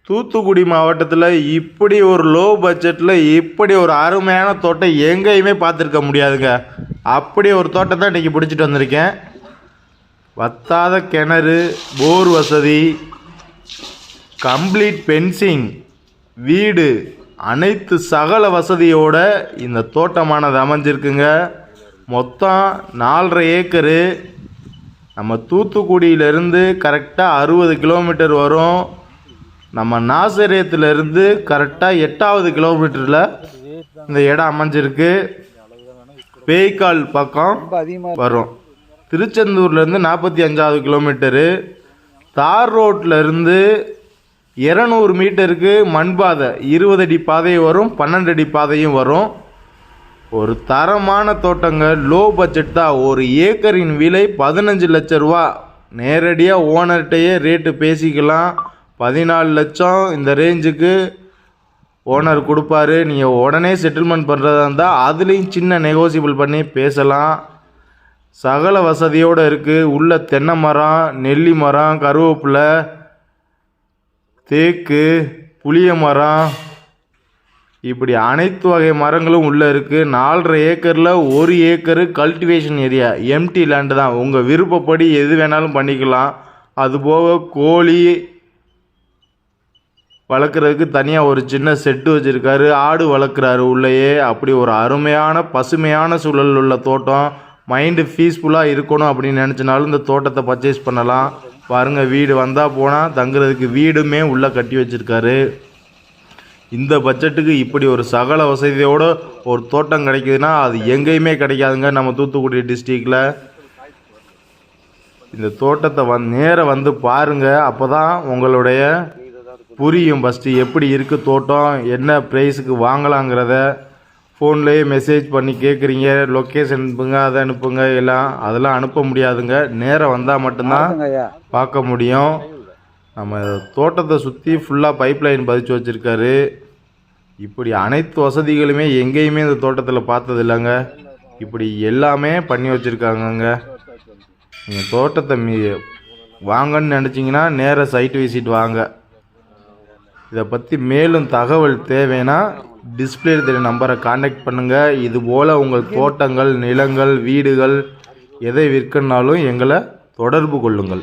தூத்துக்குடி மாவட்டத்தில் இப்படி ஒரு லோ பட்ஜெட்டில் இப்படி ஒரு அருமையான தோட்டம் எங்கேயுமே பார்த்துருக்க முடியாதுங்க. அப்படி ஒரு தோட்டம் தான் இன்றைக்கி பிடிச்சிட்டு வந்திருக்கேன். வத்தாத கிணறு, போர் வசதி, கம்ப்ளீட் பென்சிங், வீடு, அனைத்து சகல வசதியோட இந்த தோட்டமானது அமைஞ்சிருக்குங்க. மொத்தம் 4.5 ஏக்கரு. நம்ம தூத்துக்குடியிலேருந்து கரெக்டாக 60 கிலோமீட்டர் வரும். நம்ம நாசரேத்துலேருந்து கரெக்டாக 8வது கிலோமீட்டரில் இந்த இடம் அமைஞ்சிருக்கு. பேய்க்கால் பக்கம் வரும். திருச்செந்தூர்லேருந்து 45வது கிலோமீட்டரு. தார் ரோட்லேருந்து 200 மீட்டருக்கு மண் பாதை, 20 அடி பாதையும் வரும், 12 அடி பாதையும் வரும். ஒரு தரமான தோட்டங்க. லோ பட்ஜெட் தான். ஒரு ஏக்கரின் விலை 15 லட்சம் ரூபா. நேரடியாக ஓனர்கிட்டையே ரேட்டு பேசிக்கலாம். 14 லட்சம் இந்த ரேஞ்சுக்கு ஓனர் கொடுப்பாரு. நீங்கள் உடனே செட்டில்மெண்ட் பண்ணுறதா இருந்தால் அதுலேயும் சின்ன நெகோசியபிள் பண்ணி பேசலாம். சகல வசதியோடு இருக்குது. உள்ள தென்னை மரம், நெல்லி மரம், கருவேப்பிலை, தேக்கு, புளிய மரம், இப்படி அனைத்து வகை மரங்களும் உள்ளே இருக்குது. 4.5 ஏக்கரில் 1 acre cultivation area, empty land தான். உங்கள் விருப்பப்படி எது வேணாலும் பண்ணிக்கலாம். அதுபோக கோழி வளர்க்குறதுக்கு தனியாக ஒரு சின்ன செட்டு வச்சுருக்காரு. ஆடு வளர்க்குறாரு உள்ளேயே. அப்படி ஒரு அருமையான பசுமையான சூழல் உள்ள தோட்டம். மைண்டு பீஸ்ஃபுல்லாக இருக்கணும் அப்படின்னு நினச்சினாலும் இந்த தோட்டத்தை பர்ச்சேஸ் பண்ணலாம். பாருங்கள், வீடு வந்தால் போனால் தங்குறதுக்கு வீடுமே உள்ளே கட்டி வச்சுருக்காரு. இந்த பட்ஜெட்டுக்கு இப்படி ஒரு சகல வசதியோடு ஒரு தோட்டம் கிடைக்குதுன்னா அது எங்கேயுமே கிடைக்காதுங்க நம்ம தூத்துக்குடி டிஸ்ட்ரிக்டில். இந்த தோட்டத்தை நேராக வந்து பாருங்கள். அப்போ தான் உங்களுடைய புரியும் ஃபஸ்ட்டு எப்படி இருக்குது தோட்டம், என்ன ப்ரைஸுக்கு வாங்கலாங்கிறத. ஃபோன்லேயே மெசேஜ் பண்ணி கேட்குறீங்க, லொக்கேஷன் அனுப்புங்க, அதை அனுப்புங்க, அதெல்லாம் அனுப்ப முடியாதுங்க. நேராக வந்தால் மட்டும்தான் பார்க்க முடியும். நம்ம தோட்டத்தை சுற்றி ஃபுல்லாக பைப் லைன் பதிச்சு வச்சுருக்காரு. இப்படி அனைத்து வசதிகளுமே எங்கேயுமே இந்த தோட்டத்தில் பார்த்தது இல்லைங்க. இப்படி எல்லாமே பண்ணி வச்சுருக்காங்கங்க. நீங்கள் தோட்டத்தை வாங்கன்னு நினச்சிங்கன்னா நேராக சைட் விசிட் வாங்க. இதை பற்றி மேலும் தகவல் தேவைன்னா டிஸ்பிளே தெரிய நம்பரை கான்டாக்ட் பண்ணுங்கள். இதுபோல் உங்கள் தோட்டங்கள், நிலங்கள், வீடுகள் எதை விற்கனாலும் எங்களை தொடர்பு கொள்ளுங்கள்.